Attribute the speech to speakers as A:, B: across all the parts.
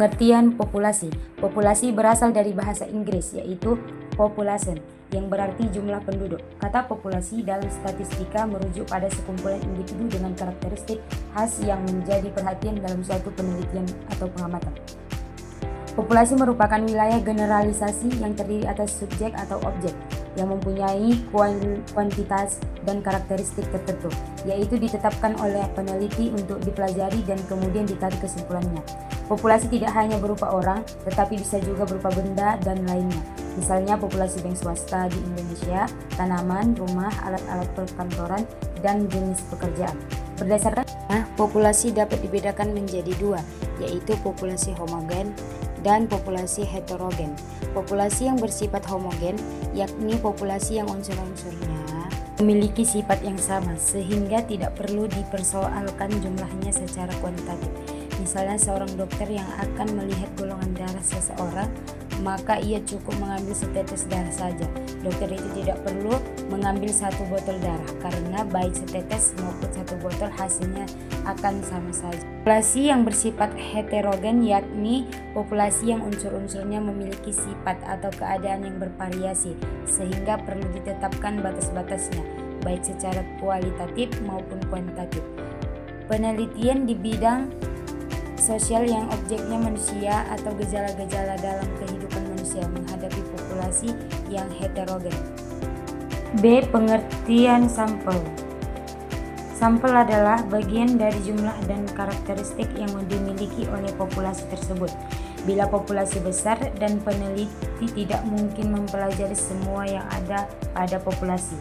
A: Pengertian populasi. Populasi berasal dari bahasa Inggris yaitu population yang berarti jumlah penduduk. Kata populasi dalam statistika merujuk pada sekumpulan individu dengan karakteristik khas yang menjadi perhatian dalam suatu penelitian atau pengamatan. Populasi merupakan wilayah generalisasi yang terdiri atas subjek atau objek yang mempunyai kuantitas dan karakteristik tertentu, yaitu ditetapkan oleh peneliti untuk dipelajari dan kemudian ditarik kesimpulannya. Populasi tidak hanya berupa orang, tetapi bisa juga berupa benda dan lainnya. Misalnya populasi bank swasta di Indonesia, tanaman, rumah, alat-alat perkantoran, dan jenis pekerjaan. Berdasarkan populasi dapat dibedakan menjadi dua, yaitu populasi homogen dan populasi heterogen. Populasi yang bersifat homogen yakni populasi yang unsur-unsurnya memiliki sifat yang sama sehingga tidak perlu dipersoalkan jumlahnya secara kuantitatif. Misalnya seorang dokter yang akan melihat golongan darah seseorang, maka ia cukup mengambil setetes darah saja. Dokter itu tidak perlu mengambil satu botol darah karena baik setetes maupun satu botol hasilnya akan sama saja. Populasi yang bersifat heterogen yakni populasi yang unsur-unsurnya memiliki sifat atau keadaan yang bervariasi sehingga perlu ditetapkan batas-batasnya baik secara kualitatif maupun kuantitatif. Penelitian di bidang sosial yang objeknya manusia atau gejala-gejala dalam kehidupan manusia menghadapi populasi yang heterogen. B. Pengertian sampel. Sampel adalah bagian dari jumlah dan karakteristik yang dimiliki oleh populasi tersebut. Bila populasi besar dan peneliti tidak mungkin mempelajari semua yang ada pada populasi,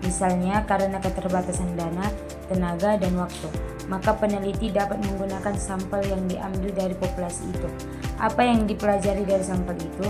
A: misalnya karena keterbatasan dana, tenaga, dan waktu, maka peneliti dapat menggunakan sampel yang diambil dari populasi itu. Apa yang dipelajari dari sampel itu,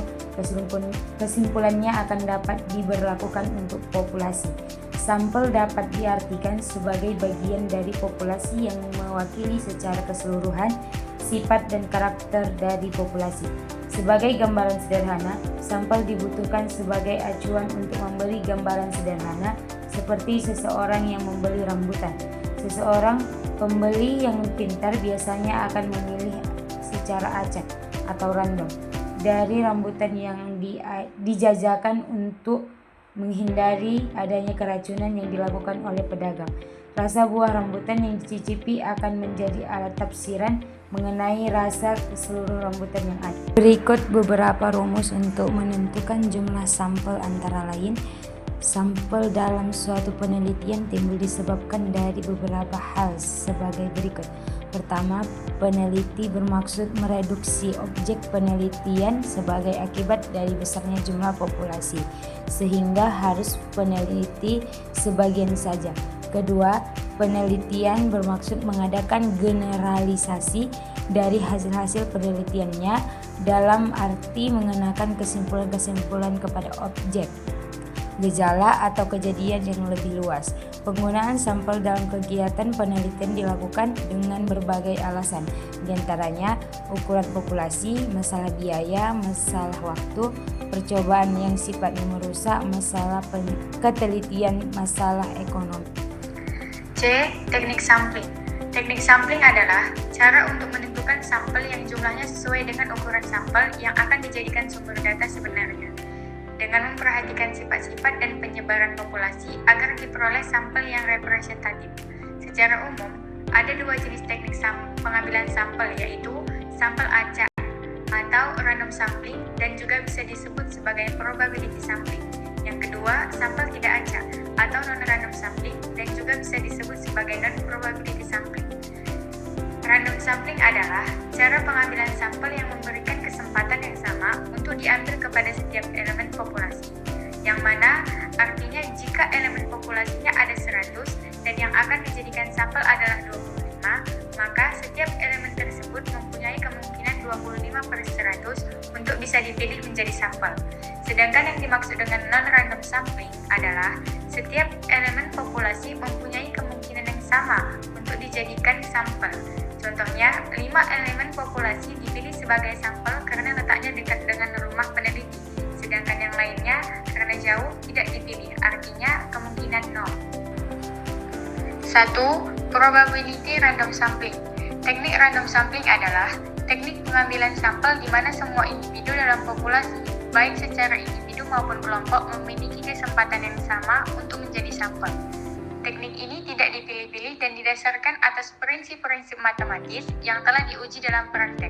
A: kesimpulannya akan dapat diberlakukan untuk populasi. Sampel dapat diartikan sebagai bagian dari populasi yang mewakili secara keseluruhan sifat dan karakter dari populasi. Sebagai gambaran sederhana, sampel dibutuhkan sebagai acuan untuk memberi gambaran sederhana seperti seseorang yang membeli rambutan. Seseorang pembeli yang pintar biasanya akan memilih secara acak atau random dari rambutan yang dijajakan untuk menghindari adanya keracunan yang dilakukan oleh pedagang. Rasa buah rambutan yang dicicipi akan menjadi alat tafsiran mengenai rasa seluruh rambutan yang ada. Berikut beberapa rumus untuk menentukan jumlah sampel, antara lain: sampel dalam suatu penelitian timbul disebabkan dari beberapa hal sebagai berikut. Pertama, peneliti bermaksud mereduksi objek penelitian sebagai akibat dari besarnya jumlah populasi, sehingga harus peneliti sebagian saja. Kedua, penelitian bermaksud mengadakan generalisasi dari hasil-hasil penelitiannya dalam arti mengenakan kesimpulan-kesimpulan kepada objek, gejala, atau kejadian yang lebih luas. Penggunaan sampel dalam kegiatan penelitian dilakukan dengan berbagai alasan, diantaranya ukuran populasi, masalah biaya, masalah waktu, percobaan yang sifatnya merusak, masalah ketelitian, masalah ekonomi.
B: C. Teknik sampling. Teknik sampling adalah cara untuk menentukan sampel yang jumlahnya sesuai dengan ukuran sampel yang akan dijadikan sumber data sebenarnya, dengan memperhatikan sifat-sifat dan penyebaran populasi agar diperoleh sampel yang representatif. Secara umum, ada dua jenis teknik pengambilan sampel, yaitu sampel acak atau random sampling dan juga bisa disebut sebagai probability sampling. Yang kedua, sampel tidak acak atau non-random sampling dan juga bisa disebut sebagai non-probability sampling. Random sampling adalah cara pengambilan sampel yang memberikan kesempatan yang sama untuk diambil kepada setiap elemen populasi, yang mana artinya jika elemen populasinya ada 100 dan yang akan dijadikan sampel adalah 25, maka setiap elemen tersebut mempunyai kemungkinan 25/100 untuk bisa dipilih menjadi sampel. Sedangkan yang dimaksud dengan non-random sampling adalah setiap elemen populasi mempunyai kemungkinan yang sama untuk dijadikan sampel. Contohnya, 5 elemen populasi dipilih sebagai sampel karena letaknya dekat dengan rumah peneliti, sedangkan yang lainnya karena jauh tidak dipilih, artinya kemungkinan 0. 1. Probability random sampling. Teknik random sampling adalah teknik pengambilan sampel di mana semua individu dalam populasi, baik secara individu maupun kelompok, memiliki kesempatan yang sama untuk menjadi sampel. Teknik ini tidak dipilih-pilih dan didasarkan atas prinsip-prinsip matematis yang telah diuji dalam praktek.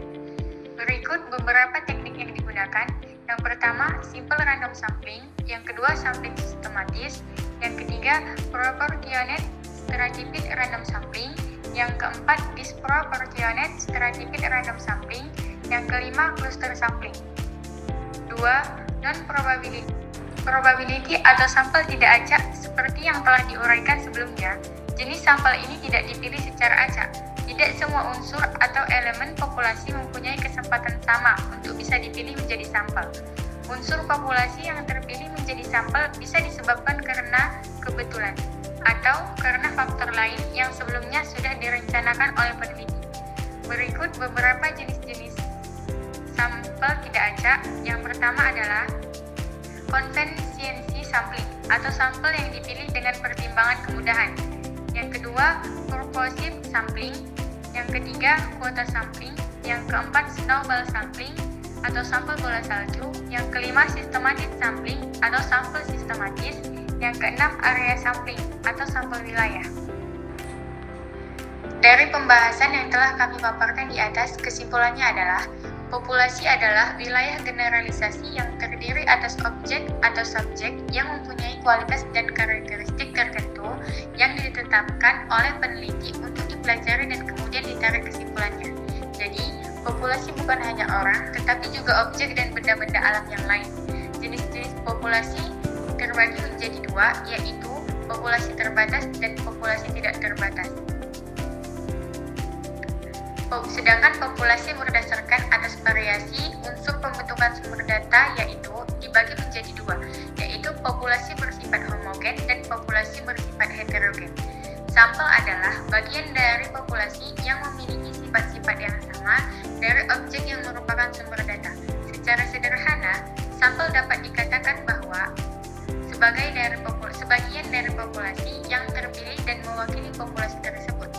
B: Berikut beberapa teknik yang digunakan. Yang pertama, simple random sampling. Yang kedua, sampling sistematis. Yang ketiga, proportionate stratified random sampling. Yang keempat, disproportionate stratified random sampling. Yang kelima, cluster sampling. 2. Non-probability atau sampel tidak acak seperti yang telah diuraikan sebelumnya. Jenis sampel ini tidak dipilih secara acak. Tidak semua unsur atau elemen populasi mempunyai kesempatan sama untuk bisa dipilih menjadi sampel. Unsur populasi yang terpilih menjadi sampel bisa disebabkan karena kebetulan atau karena faktor lain yang sebelumnya sudah direncanakan oleh peneliti. Berikut beberapa jenis-jenis sampel tidak acak. Yang pertama adalah convenience sampling atau sampel yang dipilih dengan pertimbangan kemudahan. Yang kedua, purposive sampling. Yang ketiga, quota sampling. Yang keempat, snowball sampling atau sampel bola salju. Yang kelima, systematic sampling atau sampel sistematis. Yang keenam, area sampling atau sampel wilayah. Dari pembahasan yang telah kami paparkan di atas, kesimpulannya adalah populasi adalah wilayah generalisasi yang terdiri atas objek atau subjek yang mempunyai kualitas dan karakteristik tertentu yang ditetapkan oleh peneliti untuk dipelajari dan kemudian ditarik kesimpulannya. Jadi, populasi bukan hanya orang, tetapi juga objek dan benda-benda alam yang lain. Jenis-jenis populasi terbagi menjadi dua, yaitu populasi terbatas dan populasi tidak terbatas. Sedangkan populasi berdasarkan atas variasi unsur pembentukan sumber data yaitu dibagi menjadi dua, yaitu populasi bersifat homogen dan populasi bersifat heterogen. Sampel adalah bagian dari populasi yang memiliki sifat-sifat yang sama dari objek yang merupakan sumber data. Secara sederhana, sampel dapat dikatakan bahwa sebagian dari populasi yang terpilih dan mewakili populasi tersebut.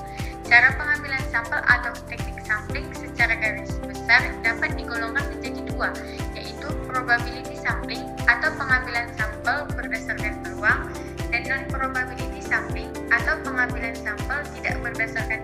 B: Cara pengambilan sampel atau teknik sampling secara garis besar dapat digolongkan menjadi dua, yaitu probability sampling atau pengambilan sampel berdasarkan peluang dan non-probability sampling atau pengambilan sampel tidak berdasarkan